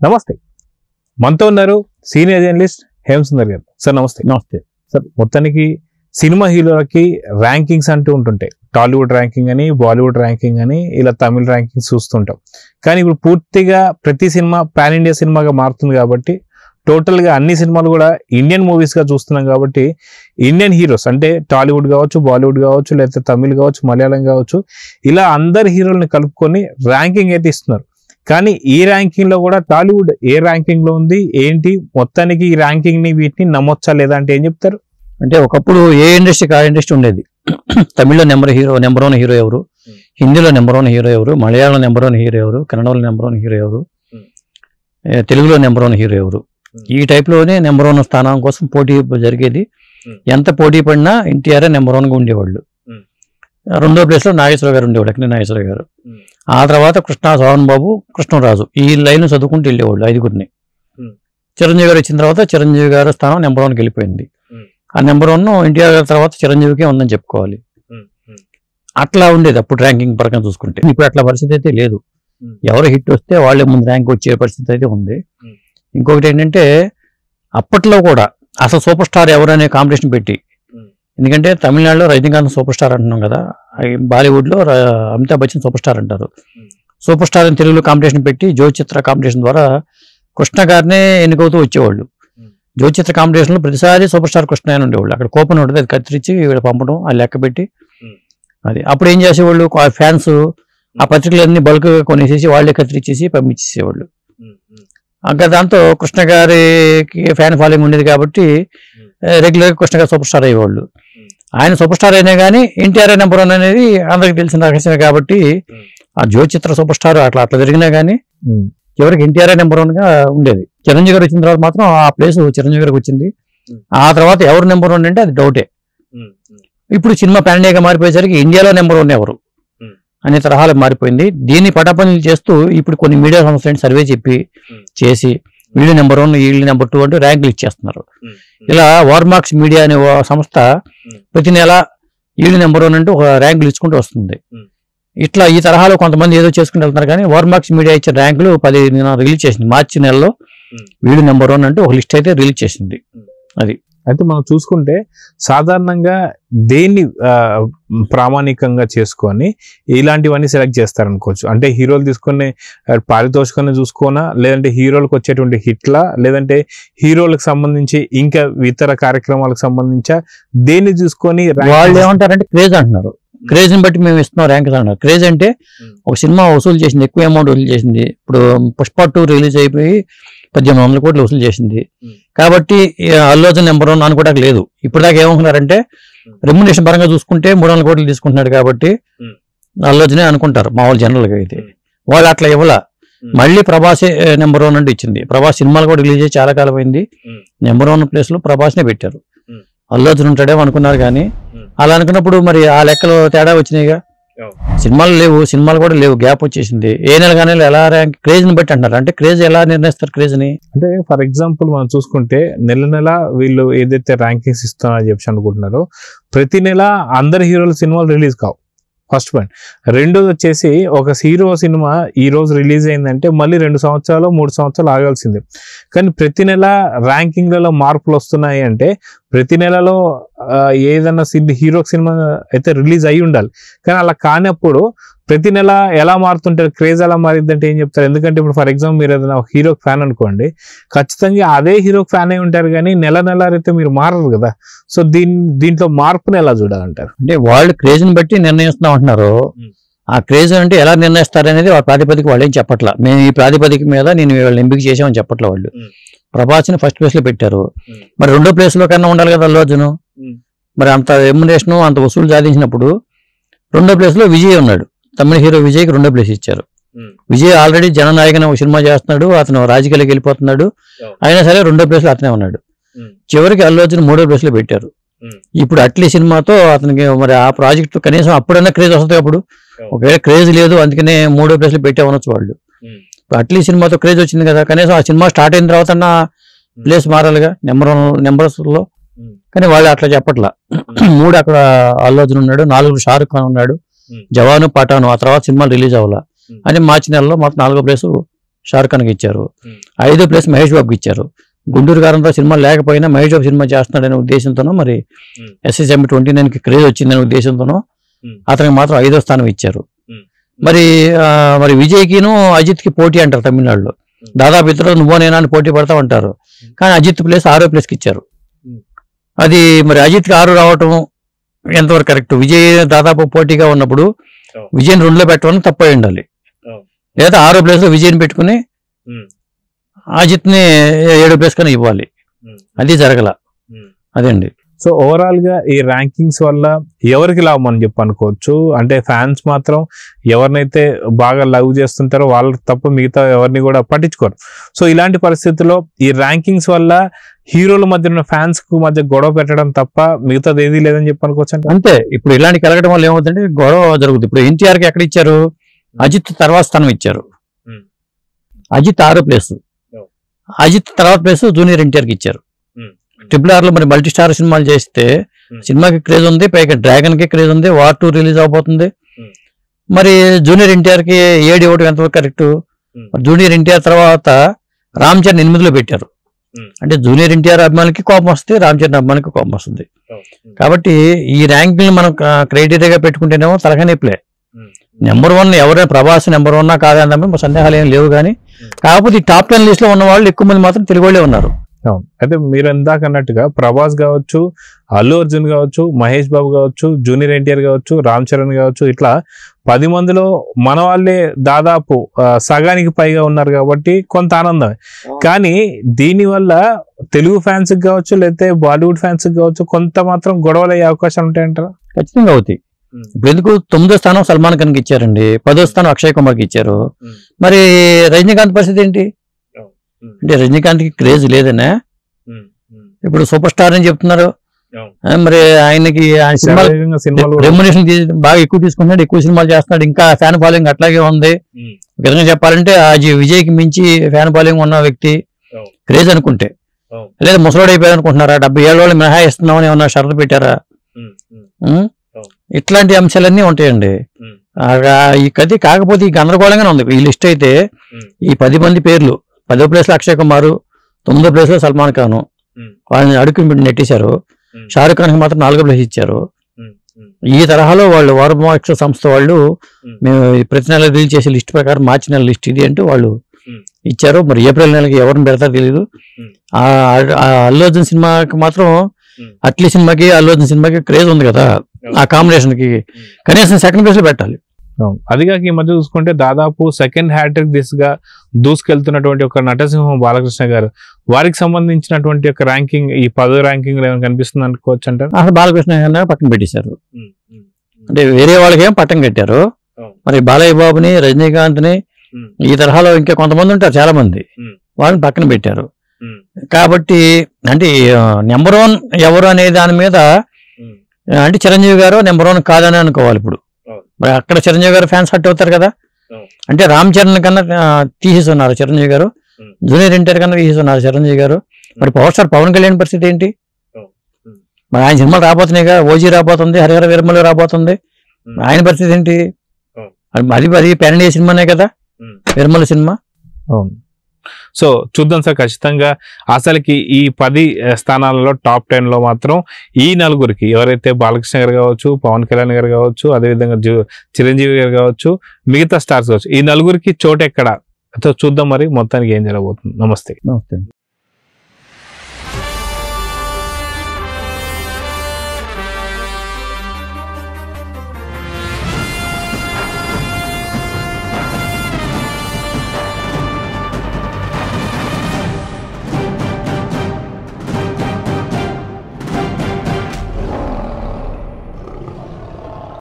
నమస్తే. మనతో ఉన్నారు సీనియర్ జర్నలిస్ట్ హేమసుందర్ గారు. సార్ నమస్తే. నమస్తే సార్, మొత్తానికి సినిమా హీరోలకి ర్యాంకింగ్స్ అంటూ ఉంటుంటాయి. టాలీవుడ్ ర్యాంకింగ్ అని, బాలీవుడ్ ర్యాంకింగ్ అని, ఇలా తమిళ ర్యాంకింగ్స్ చూస్తుంటాం. కానీ ఇప్పుడు పూర్తిగా ప్రతి సినిమా పాన్ ఇండియా సినిమాగా మారుతుంది కాబట్టి, టోటల్గా అన్ని సినిమాలు కూడా ఇండియన్ మూవీస్గా చూస్తున్నాం కాబట్టి, ఇండియన్ హీరోస్ అంటే టాలీవుడ్ కావచ్చు, బాలీవుడ్ కావచ్చు, లేకపోతే తమిళ్ కావచ్చు, మలయాళం కావచ్చు, ఇలా అందరి హీరోల్ని కలుపుకొని ర్యాంకింగ్ అయితే ఇస్తున్నారు. కానీ ఈ ర్యాంకింగ్ లో కూడా టాలీవుడ్ ఏ ర్యాంకింగ్ లో ఉంది ఏంటి, మొత్తానికి ఈ ర్యాంకింగ్ ని వీటిని నమ్మొచ్చా లేదా అంటే ఏం చెప్తారు? అంటే ఒకప్పుడు ఏ ఇండస్ట్రీకి ఆ ఇండస్ట్రీ ఉండేది. తమిళ్లో నెంబర్ వన్ హీరో ఎవరు, హిందీలో నెంబర్ వన్ హీరో ఎవరు, మలయాళంలో నెంబర్ వన్ హీరో ఎవరు, కన్నడలో నెంబర్ వన్ హీరో ఎవరు, తెలుగులో నెంబర్ వన్ హీరో ఎవరు, ఈ టైప్లోనే నెంబర్ వన్ స్థానం కోసం పోటీ జరిగేది. ఎంత పోటీ పడినా ఎన్టీఆర్ నెంబర్ వన్గా ఉండేవాళ్ళు. రెండో ప్లేస్లో నాగేశ్వర గారు ఉండేవాళ్ళు, అక్కినే నాగేశ్వర గారు. ఆ తర్వాత కృష్ణ, సోహన్ బాబు, కృష్ణరాజు, ఈ లైన్ చదువుకుంటూ వెళ్ళేవాళ్ళు ఐదుగురిని. చిరంజీవి గారు వచ్చిన తర్వాత చిరంజీవి గారు స్థానం నెంబర్ వన్కి వెళ్ళిపోయింది. ఆ నెంబర్ వన్ ఎన్టీఆర్ గారి తర్వాత చిరంజీవికే ఉందని చెప్పుకోవాలి. అట్లా ఉండేది అప్పుడు ర్యాంకింగ్ పరంగా చూసుకుంటే. ఇప్పుడు అట్లా పరిస్థితి అయితే లేదు. ఎవరు హిట్ వస్తే వాళ్ళే ముందు ర్యాంక్ వచ్చే పరిస్థితి అయితే ఉంది. ఇంకొకటి ఏంటంటే, అప్పట్లో కూడా అసలు సూపర్ స్టార్ ఎవరనే కాంపిటీషన్ పెట్టి, ఎందుకంటే తమిళనాడులో రజనీకాంత్ సూపర్ స్టార్ అంటున్నాం కదా, బాలీవుడ్లో అమితాబ్ బచ్చన్ సూపర్ స్టార్ అంటారు. సూపర్ స్టార్ అని తెలుగులో కాంపిటీషన్ పెట్టి జ్యోతిచిత్ర కాంపిటీషన్ ద్వారా కృష్ణ గారినే ఎన్నికవుతూ వచ్చేవాళ్ళు. జ్యోతిచిత్ర కాంపిటీషన్లో ప్రతిసారి సూపర్ స్టార్ కృష్ణ అని ఉండేవాళ్ళు. అక్కడ కూపన్ ఉంటుంది, అది కత్తిరించి వీళ్ళు పంపడం, అది లెక్క పెట్టి అది. అప్పుడు ఏం చేసేవాళ్ళు, ఫ్యాన్స్ ఆ పత్రికలన్నీ బల్క్ కొనేసేసి వాళ్ళే కత్తిరించేసి పంపించేసేవాళ్ళు. ఇంకా దాంతో కృష్ణ గారికి ఫ్యాన్ ఫాలోయింగ్ ఉండేది కాబట్టి రెగ్యులర్గా కృష్ణ గారు సూపర్ స్టార్ అయ్యేవాళ్ళు. ఆయన సూపర్ స్టార్ అయినా కానీ ఎన్టీఆర్ నెంబర్ వన్ అనేది అందరికి తెలిసిన రహస్యమే కాబట్టి, ఆ జ్యోతిచిత్ర సూపర్ స్టార్ అట్లా జరిగినా కానీ చివరికి ఎన్టీఆర్ నెంబర్ వన్ గా ఉండేది. చిరంజీవి గారు వచ్చిన తర్వాత మాత్రం ఆ ప్లేస్ చిరంజీవి గారికి వచ్చింది. ఆ తర్వాత ఎవరు నెంబర్ వన్ అంటే అది డౌటే. ఇప్పుడు సినిమా పాన్ ఇండియాగా మారిపోయేసరికి ఇండియాలో నెంబర్ వన్ ఎవరు అనే తరహాలో మారిపోయింది. దీన్ని పటాపనులు చేస్తూ ఇప్పుడు కొన్ని మీడియా సంస్థలు సర్వే చేసి వీళ్ళు నెంబర్ వన్, వీళ్ళు నెంబర్ టూ అంటూ ర్యాంకులు ఇచ్చేస్తున్నారు. ఇలా వార్మార్క్స్ మీడియా అనే సంస్థ ప్రతి నెల వీళ్ళు నెంబర్ వన్ అంటూ ఒక ర్యాంకులు ఇచ్చుకుంటూ వస్తుంది. ఇట్లా ఈ తరహాలో కొంతమంది ఏదో చేసుకుంటూ వెళ్తున్నారు. కానీ వార్మార్క్స్ మీడియా ఇచ్చే ర్యాంకులు 10 రిలీజ్ చేసింది. మార్చి నెలలో వీళ్ళు నెంబర్ వన్ అంటూ ఒక లిస్ట్ అయితే రిలీజ్ చేసింది. అది అయితే మనం చూసుకుంటే సాధారణంగా దేన్ని ప్రామాణికంగా చేసుకొని ఇలాంటివన్నీ సెలెక్ట్ చేస్తారనుకోవచ్చు. అంటే హీరోలు తీసుకునే పారితోషికాన్ని చూసుకోనా, లేదంటే హీరోలకు వచ్చేటువంటి హిట్లా, లేదంటే హీరోలకు సంబంధించి ఇంకా ఇతర కార్యక్రమాలకు సంబంధించా, దేన్ని చూసుకొని వాళ్ళు ఏమంటారంటే క్రేజ్ అంటున్నారు. క్రేజ్ ని బట్టి మేము ఇస్తున్నాం ర్యాంక్ అంటున్నారు. క్రేజ్ అంటే ఒక సినిమా వసూలు చేసింది, ఎక్కువ అమౌంట్ వసూలు చేసింది. ఇప్పుడు పుష్ప 2 రిలీజ్ అయిపోయి 1800 కోట్లు వసూలు చేసింది కాబట్టి అల్లు అర్జున్ నెంబర్ వన్ అనుకోవడానికి లేదు. ఇప్పుడు దాకా ఏమనుకున్నారంటే, రెమ్యునరేషన్ పరంగా చూసుకుంటే 300 కోట్లు తీసుకుంటున్నాడు కాబట్టి అల్లు అర్జునే అనుకుంటారు మామూలు జనరల్గా. అయితే వాళ్ళు అట్లా ఇవ్వాల. మళ్ళీ ప్రభాసే నెంబర్ వన్ అంటే ఇచ్చింది. ప్రభాస్ సినిమాలు కూడా రిలీజ్ అయ్యి చాలా కాలం అయింది. నెంబర్ వన్ ప్లేస్ లో ప్రభాస్నే పెట్టారు. అల్లు అర్జున్ ఉంటాడేమో అనుకున్నారు. కానీ అలా అనుకున్నప్పుడు మరి ఆ లెక్కలో తేడా వచ్చినాయిగా. సినిమాలు లేవు, సినిమాలు కూడా లేవు, గ్యాప్ వచ్చేసింది. ఏ నెల కానీ ఎలా ర్యాంక్ క్రేజ్ ని బట్టి అంటారు. అంటే క్రేజ్ ఎలా నిర్ణయిస్తారు? క్రేజ్ ని అంటే ఫర్ ఎగ్జాంపుల్ మనం చూసుకుంటే నెల వీళ్ళు ఏదైతే ర్యాంకింగ్స్ ఇస్తున్నారని చెప్పి అనుకుంటున్నారో, ప్రతి నెల అందరి హీరోల సినిమాలు రిలీజ్ కావు. First point. రెండోది వచ్చేసి, ఒక హీరో సినిమా ఈ రోజు రిలీజ్ అయిందంటే మళ్ళీ 2 సంవత్సరాలు 3 సంవత్సరాలు ఆగాల్సిందే. కానీ ప్రతి నెల ర్యాంకింగ్లలో మార్పులు వస్తున్నాయి అంటే ప్రతి నెలలో ఏదైనా హీరో సినిమా అయితే రిలీజ్ అయ్యి ఉండాలి. కానీ అలా కానప్పుడు ప్రతి నెల ఎలా మారుతుంటారు, క్రేజ్ ఎలా మారిద్దంటే ఏం చెప్తారు? ఎందుకంటే ఇప్పుడు ఫర్ ఎగ్జాంపుల్ మీరు ఏదైనా ఒక హీరోకి ఫ్యాన్ అనుకోండి, ఖచ్చితంగా అదే హీరోకి ఫ్యాన్ అయి ఉంటారు. కానీ నెల అయితే మీరు మారరు కదా. సో దీంట్లో మార్పుని ఎలా చూడాలంటారు? అంటే వాళ్ళు క్రేజ్ ని బట్టి నిర్ణయిస్తున్నాం అంటున్నారు. ఆ క్రేజ్ అంటే ఎలా నిర్ణయిస్తారు అనేది వాళ్ళ ప్రాతిపదిక వాళ్ళు ఏం చెప్పట్లా. మేము ఈ ప్రాతిపదిక మీద నేను వాళ్ళని ఎంపిక చేసామని చెప్పట్లా. వాళ్ళు ప్రభాస్ని ఫస్ట్ ప్లేస్ లో పెట్టారు. మరి రెండో ప్లేస్ లో కన్నా ఉండాలి కదా అల్లు అర్జున్. మరి అంత రెమ్యునరేషన్ అంత వసూలు సాధించినప్పుడు రెండో ప్లేస్ లో విజయ్ ఉన్నాడు. తమిళ హీరో విజయ్కి రెండో ప్లేస్ ఇచ్చారు. విజయ్ ఆల్రెడీ జననాయకన ఒక సినిమా చేస్తున్నాడు, అతను రాజకీయాలకు వెళ్ళిపోతున్నాడు. అయినా సరే రెండో ప్లేస్ లో అతనే ఉన్నాడు. చివరికి అల్లు అర్జున్ మూడో ప్లేస్ లో పెట్టారు. ఇప్పుడు అట్లీ సినిమాతో అతనికి మరి ఆ ప్రాజెక్టు కనీసం అప్పుడన్నా క్రేజ్ వస్తుంది. అప్పుడు ఒకవేళ క్రేజ్ లేదు అందుకనే మూడో ప్లేస్ లో పెట్టామనొచ్చు వాళ్ళు. ఇప్పుడు అట్లీ సినిమాతో క్రేజ్ వచ్చింది కదా, కనీసం ఆ సినిమా స్టార్ట్ అయిన తర్వాత ప్లేస్ మారాలిగా నెంబర్స్ లో. కానీ వాళ్ళు అట్లా చెప్పట్లా. 3 అక్కడ అల్లు అర్జున్ ఉన్నాడు, 4 షారుఖ్ ఖాన్ ఉన్నాడు, జవాను పఠాను. ఆ తర్వాత సినిమాలు రిలీజ్ అవ్వాల అని మార్చి నెలలో మాకు 4వ ప్లేసు షారుఖ్ ఖాన్కి ఇచ్చారు. 5వ ప్లేస్ మహేష్ బాబుకి ఇచ్చారు. గుంటూరు కారంతో సినిమా లేకపోయినా మహేష్ బాబు సినిమా చేస్తున్నాడనే ఉద్దేశంతోనో మరి SSM 29కి క్రేజ్ వచ్చిందనే ఉద్దేశంతోనో అతనికి మాత్రం 5వ స్థానం ఇచ్చారు. మరి విజయ్కిను అజిత్కి పోటీ అంటారు తమిళనాడులో. దాదాపు ఇద్దరు నువ్వో నేనా అని పోటీ పడతా ఉంటారు. కానీ అజిత్ ప్లేస్ 6వ ప్లేస్కి ఇచ్చారు. అది మరి అజిత్కి 6 రావటం ఎంతవరకు కరెక్ట్? విజయ్ దాదాపు పోటీగా ఉన్నప్పుడు విజయ్ని 2లో పెట్టడం తప్పై ఉండాలి. లేదా 6వ ప్లేస్లో విజయ్ని పెట్టుకుని అజిత్ని 7వ ప్లేస్ కన్నా ఇవ్వాలి. అది జరగల. అదండి. సో ఓవరాల్ గా ఈ ర్యాంకింగ్స్ వల్ల ఎవరికి లాభం అని చెప్పి అనుకోవచ్చు? అంటే ఫ్యాన్స్ మాత్రం ఎవరినైతే బాగా లవ్ చేస్తుంటారో వాళ్ళకి తప్ప మిగతా ఎవరిని కూడా పట్టించుకోరు. సో ఇలాంటి పరిస్థితుల్లో ఈ ర్యాంకింగ్స్ వల్ల హీరోల మధ్య ఉన్న ఫ్యాన్స్ కు మధ్య గొడవ పెట్టడం తప్ప మిగతాది ఏదీ లేదని చెప్పి అనుకోవచ్చు. అంతే. ఇప్పుడు ఇలాంటి కలగడం వల్ల ఏమవుతుందంటే గొడవ జరుగుతుంది. ఇప్పుడు NTRకి ఎక్కడ ఇచ్చారు? అజిత్ తర్వాత స్థానం ఇచ్చారు. అజిత్ 6వ ప్లేస్. అజిత్ తర్వాత ప్లేస్ జూనియర్ NTRకి ఇచ్చారు. RRR లో మరి మల్టీ స్టార్ సినిమాలు చేస్తే సినిమాకి క్రేజ్ ఉంది, పైగా డ్రాగన్ కి క్రేజ్ ఉంది. వార్ 2 రిలీజ్ అవబోతుంది. మరి జూనియర్ NTRకి 7 ఇవ్వడం ఎంతవరకు కరెక్ట్? జూనియర్ NTR తర్వాత రామ్ చరణ్ 8లో పెట్టారు. అంటే జూనియర్ NTR అభిమానులకి కోపం వస్తే రామ్ చరణ్ అభిమానికి కోపం వస్తుంది. కాబట్టి ఈ ర్యాంకింగ్ మనం క్రైటీరియాగా పెట్టుకుంటేనేమో తలకాయ ప్లే. నెంబర్ 1 ఎవరైనా ప్రభాస్ నెంబర్ 1 కాదన్నప్పుడు సందేహాలు ఏం లేవు. కానీ కాకపోతే ఈ టాప్ 10 లిస్ట్ లో ఉన్న వాళ్ళు ఎక్కువ మంది మాత్రం తెలుగు వాళ్ళే ఉన్నారు. అయితే మీరు ఇందాక అన్నట్టుగా ప్రభాస్ కావచ్చు, అల్లు అర్జున్ కావచ్చు, మహేష్ బాబు కావచ్చు, జూనియర్ NTR కావచ్చు, రామ్ చరణ్ కావచ్చు, ఇట్లా 10 మందిలో మన వాళ్ళే దాదాపు సగానికి పైగా ఉన్నారు కాబట్టి కొంత ఆనందమే. కానీ దీనివల్ల తెలుగు ఫ్యాన్స్ కావచ్చు, లేకపోతే బాలీవుడ్ ఫ్యాన్స్ కావచ్చు కొంత మాత్రం గొడవలు అయ్యే అవకాశాలు ఉంటాయంటారా? ఖచ్చితంగా అవుతాయి. ఇప్పుడు ఎందుకు 9వ స్థానం సల్మాన్ ఖాన్కి ఇచ్చారండి, 10వ స్థానం అక్షయ్ కుమార్కి ఇచ్చారు. మరి రజనీకాంత్ పరిస్థితి ఏంటి? అంటే రజనీకాంత్కి క్రేజ్ లేదనే ఇప్పుడు సూపర్ స్టార్ అని చెప్తున్నారు. మరి ఆయనకి రెమ్యునరేషన్ బాగా ఎక్కువ తీసుకుంటున్నాడు, ఎక్కువ సినిమాలు చేస్తున్నాడు, ఇంకా ఫ్యాన్ ఫాలోయింగ్ అట్లాగే ఉంది. విధంగా చెప్పాలంటే విజయ్కి మించి ఫ్యాన్ ఫాలోయింగ్ ఉన్న వ్యక్తి క్రేజ్ అనుకుంటే. లేదా ముసలోడు అయిపోయారు అనుకుంటున్నారా? 70 ఏళ్ళ వాళ్ళు మినహా ఇస్తున్నామని ఏమన్నా షరతు పెట్టారా? ఇట్లాంటి అంశాలన్నీ ఉంటాయండి. ఈ కథ కాకపోతే ఈ గందరగోళంగానే ఉంది. ఈ లిస్ట్ అయితే ఈ 10 మంది పేర్లు 10వ ప్లేస్ లో అక్షయ్ కుమార్, 9వ ప్లేస్ లో సల్మాన్ ఖాన్, వాళ్ళని అడుగు నెట్టేశారు. షారుఖ్ ఖాన్ కి మాత్రం 4వ ప్లేస్ ఇచ్చారు. ఈ తరహాలో వాళ్ళు వార్మార్క్స్ సంస్థ వాళ్ళు మేము ప్రతి నెల రిలీజ్ చేసే లిస్ట్ ప్రకారం మార్చి నెల లిస్ట్ ఇది అంటూ వాళ్ళు ఇచ్చారు. మరి ఏప్రిల్ నెలకి ఎవరిని పెడతారో తెలియదు. అల్లు అర్జున్ సినిమాకి మాత్రం అట్లీ సినిమాకి అల్లు అర్జున్ సినిమాకి క్రేజ్ ఉంది కదా, ఆ కాంబినేషన్ కి కనీసం 2nd ప్లేస్ లో పెట్టాలి. అదిగాక ఈ మధ్య చూసుకుంటే దాదాపు సెకండ్ హ్యాట్రిక్ దిశగా దూసుకెళ్తున్నటువంటి ఒక నటసింహం బాలకృష్ణ గారు, వారికి సంబంధించినటువంటి ఒక ర్యాంకింగ్ ఈ 10వ ర్యాంకింగ్ ఏమైనా కనిపిస్తుంది అనుకోవచ్చు అంటారు? అసలు బాలకృష్ణ గారిని పక్కన పెట్టేశారు. అంటే వేరే వాళ్ళకి ఏం పట్టం కట్టారు. మరి బాలయ్య బాబుని, రజనీకాంత్ ని, ఈ తరహాలో ఇంకా కొంతమంది ఉంటారు చాలా మంది, వాళ్ళని పక్కన పెట్టారు. కాబట్టి అంటే నెంబర్ 1 ఎవరు అనే దాని మీద అంటే చిరంజీవి గారు నెంబర్ 1 కాదని అనుకోవాలి. ఇప్పుడు మరి అక్కడ చిరంజీవి గారు ఫ్యాన్స్ హట్ అవుతారు కదా. అంటే రామ్ చరణ్ కన్నా తీసేస్తున్నారు చిరంజీవి గారు, జూనియర్ NTR కన్నా తీసేస్తున్నారు చిరంజీవి గారు. మరి పవర్ స్టార్ పవన్ కళ్యాణ్ పరిస్థితి ఏంటి? మరి ఆయన సినిమాలు రాబోతున్నాయిగా, ఓజీ రాబోతుంది, హరిహర వీరమల్లు రాబోతుంది. ఆయన పరిస్థితి ఏంటి? అది పాన్ ఇండియా సినిమానే కదా వీరమల్లు సినిమా. అవును. సో చూద్దాం సార్, ఖచ్చితంగా అసలుకి ఈ 10 స్థానాలలో టాప్ 10 లో మాత్రం ఈ నలుగురికి ఎవరైతే బాలకృష్ణ గారు కావచ్చు, పవన్ కళ్యాణ్ గారు కావచ్చు, అదేవిధంగా చిరంజీవి గారు కావచ్చు, మిగతా స్టార్స్ కావచ్చు, ఈ నలుగురికి చోటు ఎక్కడ చూద్దాం. మరి మొత్తానికి ఏం జరగబోతుంది. నమస్తే.